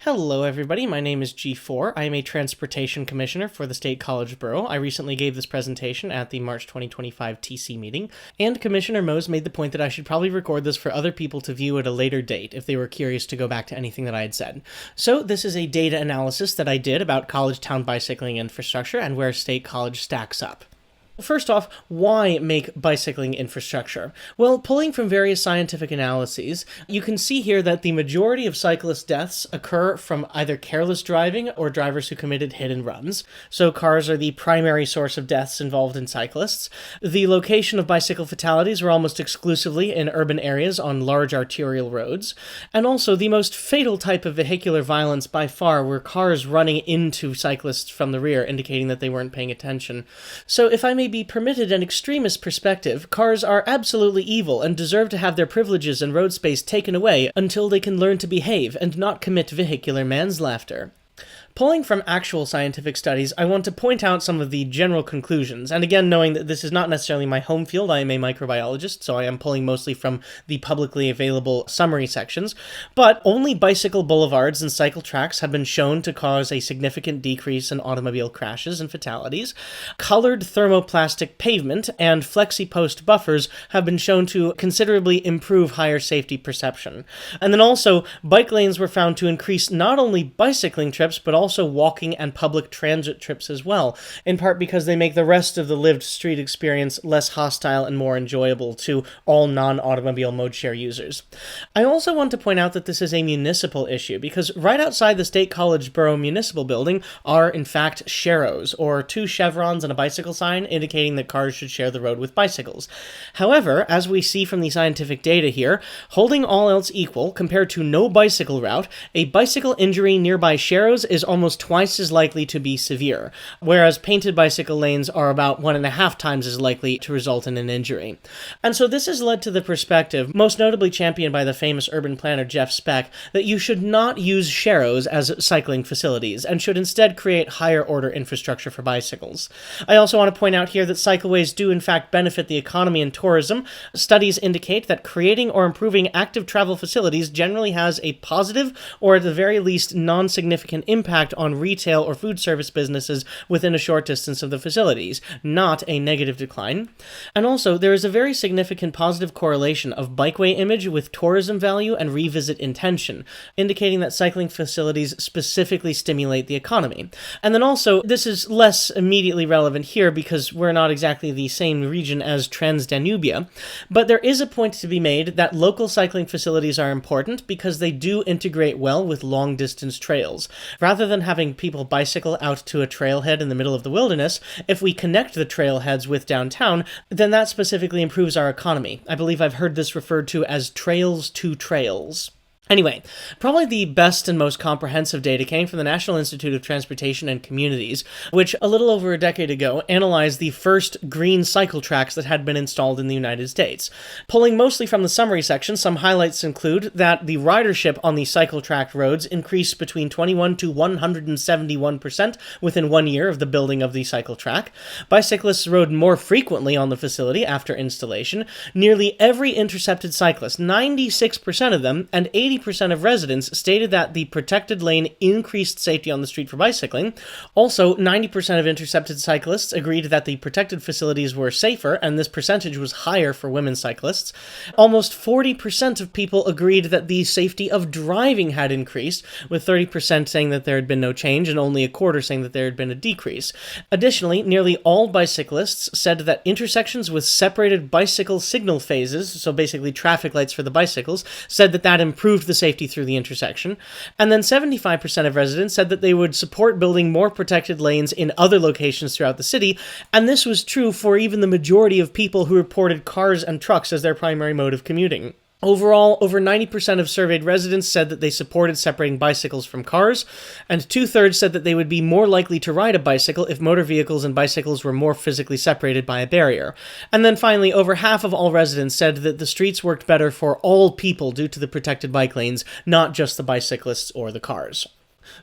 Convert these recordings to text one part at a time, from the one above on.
Hello everybody, my name is G4. I am a Transportation Commissioner for the State College Borough. I recently gave this presentation at the March 2025 TC meeting, and Commissioner Mose made the point that I should probably record this for other people to view at a later date if they were curious to go back to anything that I had said. So this is a data analysis that I did about college town bicycling infrastructure and where State College stacks up. First off, why make bicycling infrastructure? Well, pulling from various scientific analyses, you can see here that the majority of cyclist deaths occur from either careless driving or drivers who committed hit and runs. So cars are the primary source of deaths involved in cyclists. The location of bicycle fatalities were almost exclusively in urban areas on large arterial roads. And also, the most fatal type of vehicular violence by far were cars running into cyclists from the rear, indicating that they weren't paying attention. So if I may be permitted an extremist perspective, cars are absolutely evil and deserve to have their privileges and road space taken away until they can learn to behave and not commit vehicular manslaughter. Pulling from actual scientific studies, I want to point out some of the general conclusions, and again, knowing that this is not necessarily my home field, I am a microbiologist, so I am pulling mostly from the publicly available summary sections, but only bicycle boulevards and cycle tracks have been shown to cause a significant decrease in automobile crashes and fatalities. Colored thermoplastic pavement and flexi-post buffers have been shown to considerably improve higher safety perception. And then also, bike lanes were found to increase not only bicycling trips, but also walking and public transit trips as well, in part because they make the rest of the lived street experience less hostile and more enjoyable to all non-automobile mode share users. I also want to point out that this is a municipal issue, because right outside the State College Borough Municipal Building are, in fact, sharrows, or two chevrons and a bicycle sign indicating that cars should share the road with bicycles. However, as we see from the scientific data here, holding all else equal, compared to no bicycle route, a bicycle injury nearby sharrows is almost twice as likely to be severe, whereas painted bicycle lanes are about 1.5 times as likely to result in an injury. And so this has led to the perspective, most notably championed by the famous urban planner Jeff Speck, that you should not use sharrows as cycling facilities, and should instead create higher order infrastructure for bicycles. I also want to point out here that cycleways do in fact benefit the economy and tourism. Studies indicate that creating or improving active travel facilities generally has a positive, or at the very least non-significant impact on retail or food service businesses within a short distance of the facilities, not a negative decline. And also, there is a very significant positive correlation of bikeway image with tourism value and revisit intention, indicating that cycling facilities specifically stimulate the economy. And then also, this is less immediately relevant here because we're not exactly the same region as Transdanubia, but there is a point to be made that local cycling facilities are important because they do integrate well with long-distance trails. Rather than having people bicycle out to a trailhead in the middle of the wilderness, if we connect the trailheads with downtown, then that specifically improves our economy. I believe I've heard this referred to as trails to trails. Anyway, probably the best and most comprehensive data came from the National Institute of Transportation and Communities, which a little over a decade ago analyzed the first green cycle tracks that had been installed in the United States. Pulling mostly from the summary section, some highlights include that the ridership on the cycle track roads increased between 21 to 171% within 1 year of the building of the cycle track. Bicyclists rode more frequently on the facility after installation. Nearly every intercepted cyclist, 96% of them, and 80% of residents stated that the protected lane increased safety on the street for bicycling. Also, 90% of intercepted cyclists agreed that the protected facilities were safer, and this percentage was higher for women cyclists. Almost 40% of people agreed that the safety of driving had increased, with 30% saying that there had been no change, and only a quarter saying that there had been a decrease. Additionally, nearly all bicyclists said that intersections with separated bicycle signal phases, so basically traffic lights for the bicycles, said that that improved the safety through the intersection. And then 75% of residents said that they would support building more protected lanes in other locations throughout the city, and this was true for even the majority of people who reported cars and trucks as their primary mode of commuting. Overall, over 90% of surveyed residents said that they supported separating bicycles from cars, and 2/3 said that they would be more likely to ride a bicycle if motor vehicles and bicycles were more physically separated by a barrier. And then finally, over half of all residents said that the streets worked better for all people due to the protected bike lanes, not just the bicyclists or the cars.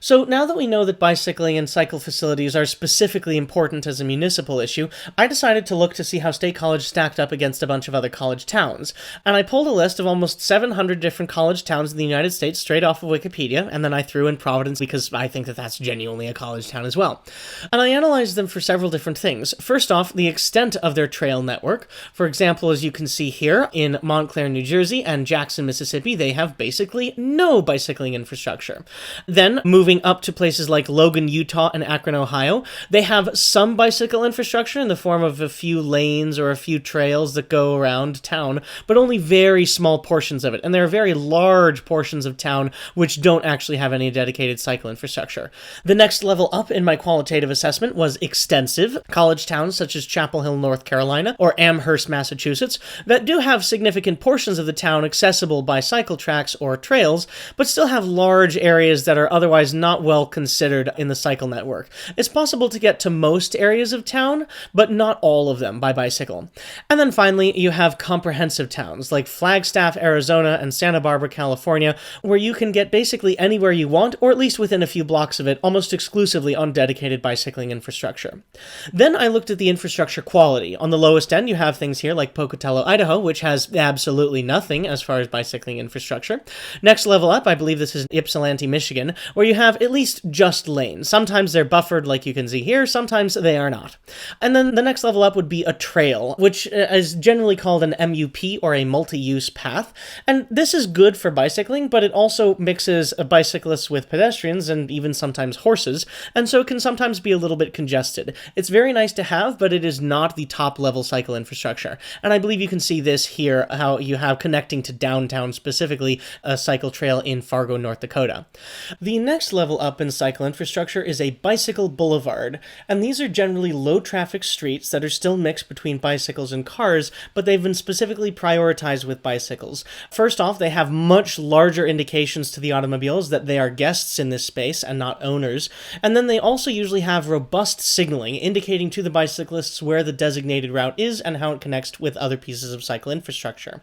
So now that we know that bicycling and cycle facilities are specifically important as a municipal issue, I decided to look to see how State College stacked up against a bunch of other college towns. And I pulled a list of almost 700 different college towns in the United States straight off of Wikipedia, and then I threw in Providence because I think that that's genuinely a college town as well. And I analyzed them for several different things. First off, the extent of their trail network. For example, as you can see here, in Montclair, New Jersey and Jackson, Mississippi, they have basically no bicycling infrastructure. Then, moving up to places like Logan, Utah, and Akron, Ohio, they have some bicycle infrastructure in the form of a few lanes or a few trails that go around town, but only very small portions of it. And there are very large portions of town which don't actually have any dedicated cycle infrastructure. The next level up in my qualitative assessment was extensive. College towns such as Chapel Hill, North Carolina, or Amherst, Massachusetts, that do have significant portions of the town accessible by cycle tracks or trails, but still have large areas that are otherwise not well considered in the cycle network. It's possible to get to most areas of town, but not all of them by bicycle. And then finally, you have comprehensive towns like Flagstaff, Arizona, and Santa Barbara, California, where you can get basically anywhere you want, or at least within a few blocks of it, almost exclusively on dedicated bicycling infrastructure. Then I looked at the infrastructure quality. On the lowest end, you have things here like Pocatello, Idaho, which has absolutely nothing as far as bicycling infrastructure. Next level up, I believe this is Ypsilanti, Michigan, where you have at least just lanes. Sometimes they're buffered like you can see here, sometimes they are not. And then the next level up would be a trail, which is generally called an MUP or a multi-use path. And this is good for bicycling, but it also mixes bicyclists with pedestrians and even sometimes horses, and so it can sometimes be a little bit congested. It's very nice to have, but it is not the top level cycle infrastructure. And I believe you can see this here, how you have connecting to downtown, specifically a cycle trail in Fargo, North Dakota. The next level up in cycle infrastructure is a bicycle boulevard, and these are generally low traffic streets that are still mixed between bicycles and cars, but they've been specifically prioritized with bicycles. First off, they have much larger indications to the automobiles that they are guests in this space and not owners, and then they also usually have robust signaling indicating to the bicyclists where the designated route is and how it connects with other pieces of cycle infrastructure.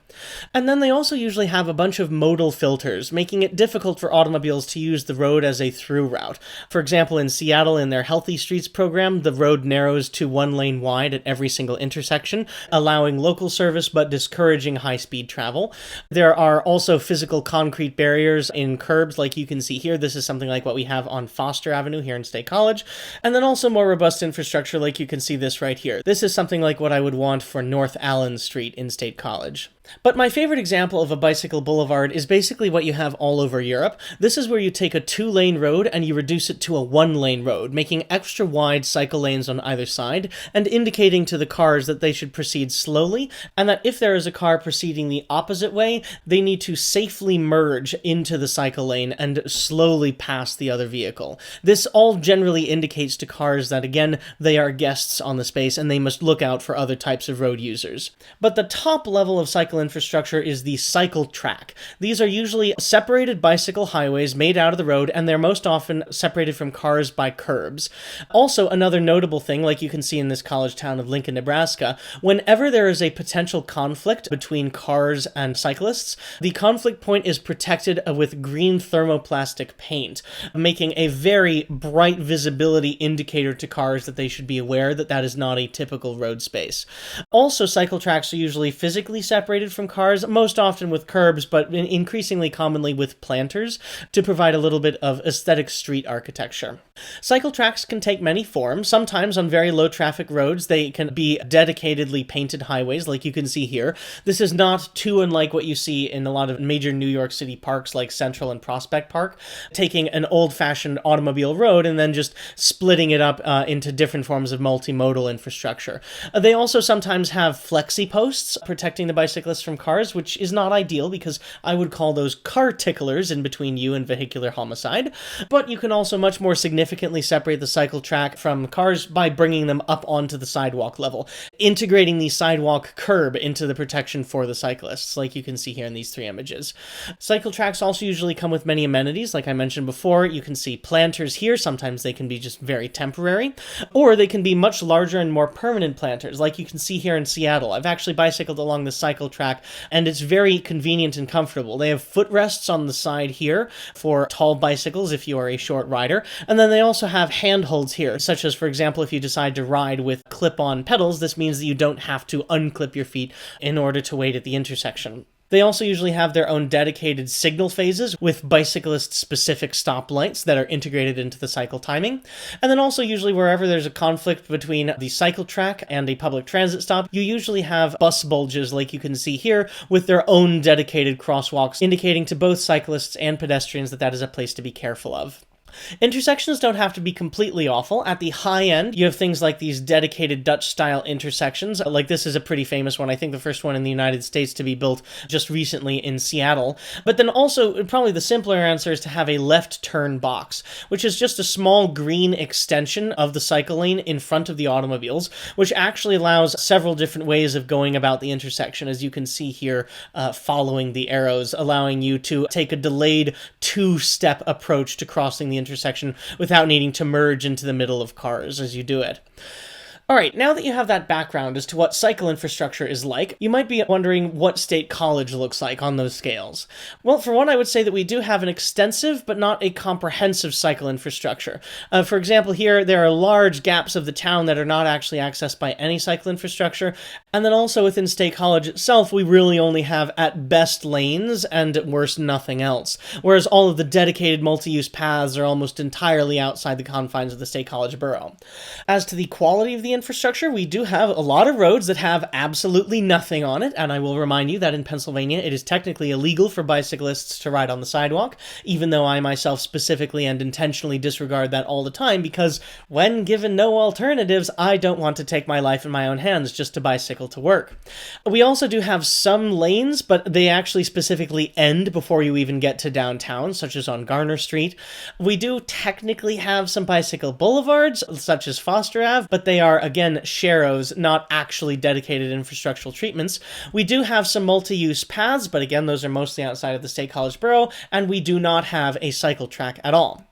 And then they also usually have a bunch of modal filters, making it difficult for automobiles to use the road as a through route. For example, in Seattle, in their Healthy Streets program, the road narrows to 1 lane wide at every single intersection, allowing local service but discouraging high-speed travel. There are also physical concrete barriers in curbs like you can see here. This is something like what we have on Foster Avenue here in State College. And then also more robust infrastructure like you can see this right here. This is something like what I would want for North Allen Street in State College. But my favorite example of a bicycle boulevard is basically what you have all over Europe. This is where you take a 2-lane road and you reduce it to a 1-lane road, making extra wide cycle lanes on either side, and indicating to the cars that they should proceed slowly, and that if there is a car proceeding the opposite way, they need to safely merge into the cycle lane and slowly pass the other vehicle. This all generally indicates to cars that, again, they are guests on the space and they must look out for other types of road users. But the top level of cycle infrastructure is the cycle track. These are usually separated bicycle highways made out of the road, and they're most often separated from cars by curbs. Also, another notable thing, like you can see in this college town of Lincoln, Nebraska, whenever there is a potential conflict between cars and cyclists, the conflict point is protected with green thermoplastic paint, making a very bright visibility indicator to cars that they should be aware that that is not a typical road space. Also, cycle tracks are usually physically separated from cars, most often with curbs, but increasingly commonly with planters, to provide a little bit of aesthetic street architecture. Cycle tracks can take many forms. Sometimes on very low traffic roads, they can be dedicatedly painted highways, like you can see here. This is not too unlike what you see in a lot of major New York City parks like Central and Prospect Park, taking an old-fashioned automobile road and then just splitting it up into different forms of multimodal infrastructure. They also sometimes have flexi posts protecting the bicyclists from cars, which is not ideal because I would call those car ticklers in between you and vehicular homicide. But you can also much more significantly separate the cycle track from cars by bringing them up onto the sidewalk level, integrating the sidewalk curb into the protection for the cyclists, like you can see here in these 3 images. Cycle tracks also usually come with many amenities, like I mentioned before. You can see planters here. Sometimes they can be just very temporary, or they can be much larger and more permanent planters, like you can see here in Seattle. I've actually bicycled along the cycle track track, and it's very convenient and comfortable. They have footrests on the side here for tall bicycles if you are a short rider, and then they also have handholds here, such as, for example, if you decide to ride with clip-on pedals, this means that you don't have to unclip your feet in order to wait at the intersection. They also usually have their own dedicated signal phases with bicyclist-specific stoplights that are integrated into the cycle timing. And then also usually wherever there's a conflict between the cycle track and a public transit stop, you usually have bus bulges like you can see here with their own dedicated crosswalks, indicating to both cyclists and pedestrians that that is a place to be careful of. Intersections don't have to be completely awful. At the high end, you have things like these dedicated Dutch-style intersections. Like this is a pretty famous one. I think the first one in the United States to be built just recently in Seattle. But then also, probably the simpler answer is to have a left turn box, which is just a small green extension of the cycle lane in front of the automobiles, which actually allows several different ways of going about the intersection, as you can see here, following the arrows, allowing you to take a delayed two-step approach to crossing the intersection without needing to merge into the middle of cars as you do it. Alright, now that you have that background as to what cycle infrastructure is like, you might be wondering what State College looks like on those scales. Well, for one, I would say that we do have an extensive but not a comprehensive cycle infrastructure. For example, here there are large gaps of the town that are not actually accessed by any cycle infrastructure, and then also within State College itself, we really only have at best lanes and at worst nothing else, whereas all of the dedicated multi-use paths are almost entirely outside the confines of the State College Borough. As to the quality of the infrastructure, we do have a lot of roads that have absolutely nothing on it, and I will remind you that in Pennsylvania it is technically illegal for bicyclists to ride on the sidewalk, even though I myself specifically and intentionally disregard that all the time because when given no alternatives, I don't want to take my life in my own hands just to bicycle to work. We also do have some lanes, but they actually specifically end before you even get to downtown, such as on Garner Street. We do technically have some bicycle boulevards, such as Foster Ave, but they are, again, sharrows, not actually dedicated infrastructural treatments. We do have some multi-use paths, but again, those are mostly outside of the State College Borough, and we do not have a cycle track at all.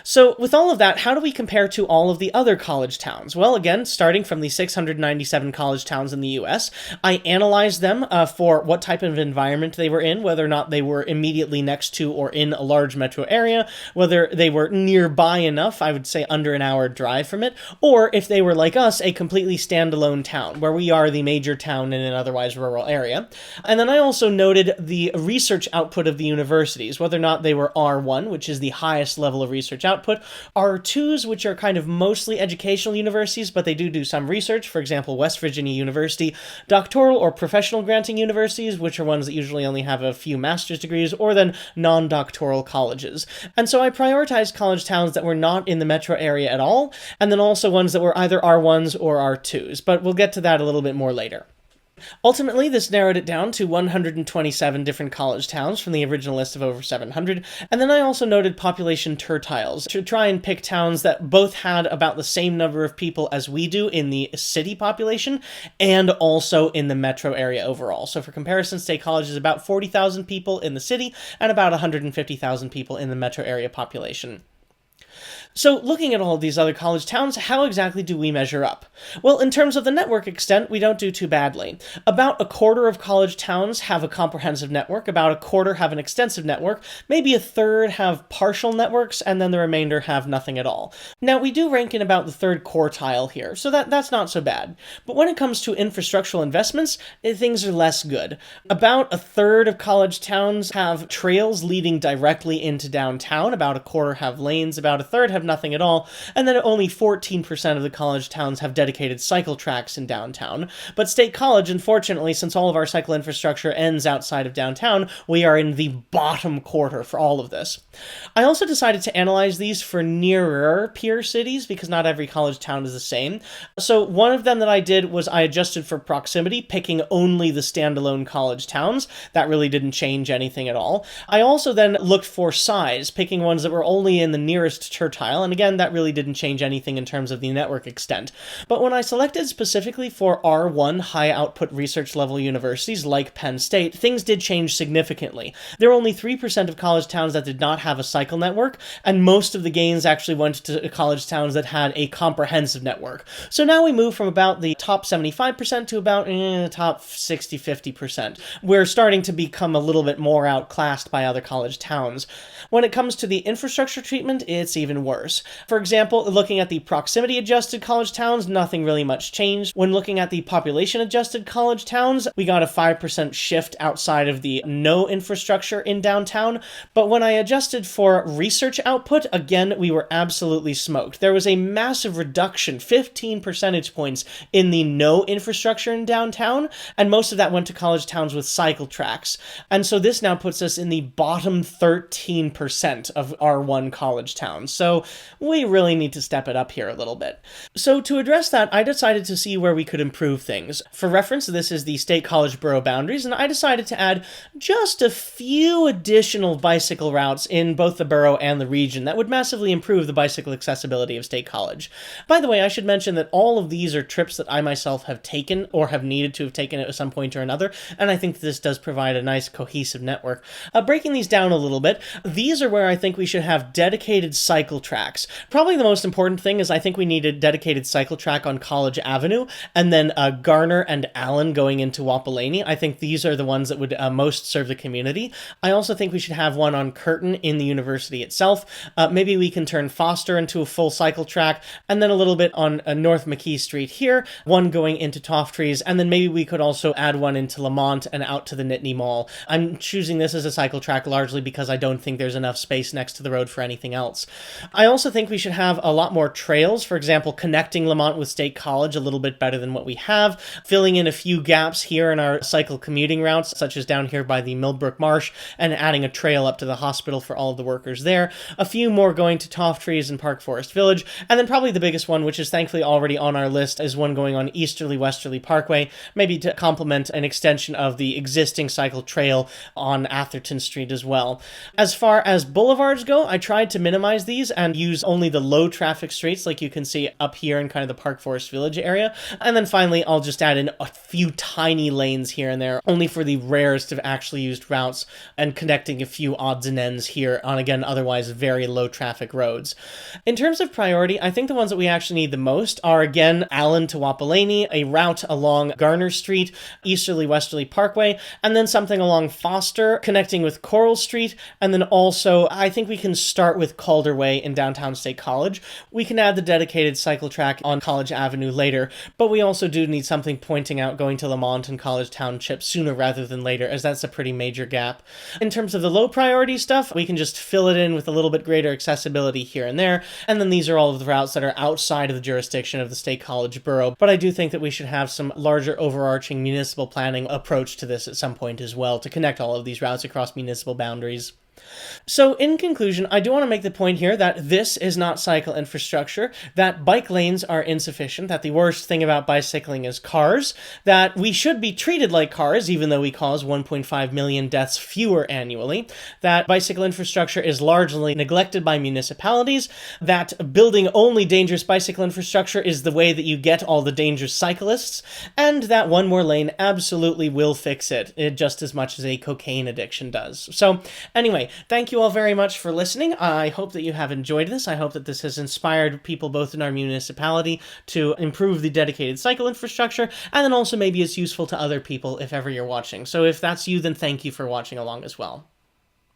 So with all of that, how do we compare to all of the other college towns? Well, again, starting from the 697 college towns in the US, I analyzed them for what type of environment they were in, whether or not they were immediately next to or in a large metro area, whether they were nearby enough, I would say under an hour drive from it, or if they were like us, a completely standalone town, where we are the major town in an otherwise rural area. And then I also noted the research output of the universities, whether or not they were R1, which is the highest level of research output, R2s, which are kind of mostly educational universities, but they do some research, for example, West Virginia University, doctoral or professional granting universities, which are ones that usually only have a few master's degrees, or then non-doctoral colleges. And so I prioritized college towns that were not in the metro area at all, and then also ones that were either R1s or R2s, but we'll get to that a little bit more later. Ultimately, this narrowed it down to 127 different college towns from the original list of over 700, and then I also noted population tertiles to try and pick towns that both had about the same number of people as we do in the city population, and also in the metro area overall. So for comparison, State College is about 40,000 people in the city, and about 150,000 people in the metro area population. So, looking at all of these other college towns, how exactly do we measure up? Well, in terms of the network extent, we don't do too badly. About a quarter of college towns have a comprehensive network, about a quarter have an extensive network, maybe a third have partial networks, and then the remainder have nothing at all. Now, we do rank in about the third quartile here, so that's not so bad. But when it comes to infrastructural investments, things are less good. About a third of college towns have trails leading directly into downtown, about a quarter have lanes, about a third have nothing at all, and then only 14% of the college towns have dedicated cycle tracks in downtown. But State College, unfortunately, since all of our cycle infrastructure ends outside of downtown, we are in the bottom quarter for all of this. I also decided to analyze these for nearer peer cities, because not every college town is the same. So one of them that I did was I adjusted for proximity, picking only the standalone college towns. That really didn't change anything at all. I also then looked for size, picking ones that were only in the nearest tertile, while, and again, that really didn't change anything in terms of the network extent. But when I selected specifically for R1 high output research level universities like Penn State, things did change significantly. There were only 3% of college towns that did not have a cycle network, and most of the gains actually went to college towns that had a comprehensive network. So now we move from about the top 75% to about the top 60-50%. We're starting to become a little bit more outclassed by other college towns. When it comes to the infrastructure treatment, it's even worse. For example, looking at the proximity-adjusted college towns, nothing really much changed. When looking at the population-adjusted college towns, we got a 5% shift outside of the no infrastructure in downtown. But when I adjusted for research output, again, we were absolutely smoked. There was a massive reduction, 15 percentage points, in the no infrastructure in downtown, and most of that went to college towns with cycle tracks. And so this now puts us in the bottom 13% of R1 college towns. So we really need to step it up here a little bit. So to address that, I decided to see where we could improve things. For reference, this is the state college borough boundaries, and I decided to add just a few additional bicycle routes in both the borough and the region that would massively improve the bicycle accessibility of State College. By the way, I should mention that all of these are trips that I myself have taken or have needed to have taken at some point or another, and I think this does provide a nice cohesive network. Breaking these down a little bit, these are where I think we should have dedicated cycle tracks. Probably the most important thing is I think we need a dedicated cycle track on College Avenue, and then Garner and Allen going into Wapelani. I think these are the ones that would most serve the community. I also think we should have one on Curtin in the university itself. Maybe we can turn Foster into a full cycle track, and then a little bit on North McKee Street here, one going into Tofttrees, and then maybe we could also add one into Lamont and out to the Nittany Mall. I'm choosing this as a cycle track largely because I don't think there's enough space next to the road for anything else. I also think we should have a lot more trails, for example, connecting Lamont with State College a little bit better than what we have, filling in a few gaps here in our cycle commuting routes, such as down here by the Millbrook Marsh, and adding a trail up to the hospital for all of the workers there, a few more going to Tofttrees and Park Forest Village, and then probably the biggest one, which is thankfully already on our list, is one going on Easterly Westerly Parkway, maybe to complement an extension of the existing cycle trail on Atherton Street as well. As far as boulevards go, I tried to minimize these and use only the low traffic streets like you can see up here in kind of the Park Forest Village area. And then finally, I'll just add in a few tiny lanes here and there, only for the rarest of actually used routes, and connecting a few odds and ends here on, again, otherwise very low traffic roads. In terms of priority, I think the ones that we actually need the most are, again, Allen to Wapelani, a route along Garner Street, Easterly Westerly Parkway, and then something along Foster, connecting with Coral Street, and then also, I think we can start with Calder Way in downtown State College. We can add the dedicated cycle track on College Avenue later, but we also do need something pointing out going to Lamont and College Township sooner rather than later, as that's a pretty major gap. In terms of the low priority stuff, we can just fill it in with a little bit greater accessibility here and there, and then these are all of the routes that are outside of the jurisdiction of the State College Borough, but I do think that we should have some larger overarching municipal planning approach to this at some point as well, to connect all of these routes across municipal boundaries. So in conclusion, I do want to make the point here that this is not cycle infrastructure, that bike lanes are insufficient, that the worst thing about bicycling is cars, that we should be treated like cars even though we cause 1.5 million deaths fewer annually, that bicycle infrastructure is largely neglected by municipalities, that building only dangerous bicycle infrastructure is the way that you get all the dangerous cyclists, and that one more lane absolutely will fix it just as much as a cocaine addiction does. So anyway, thank you all very much for listening. I hope that you have enjoyed this. I hope that this has inspired people both in our municipality to improve the dedicated cycle infrastructure, and then also maybe it's useful to other people if ever you're watching. So if that's you, then thank you for watching along as well.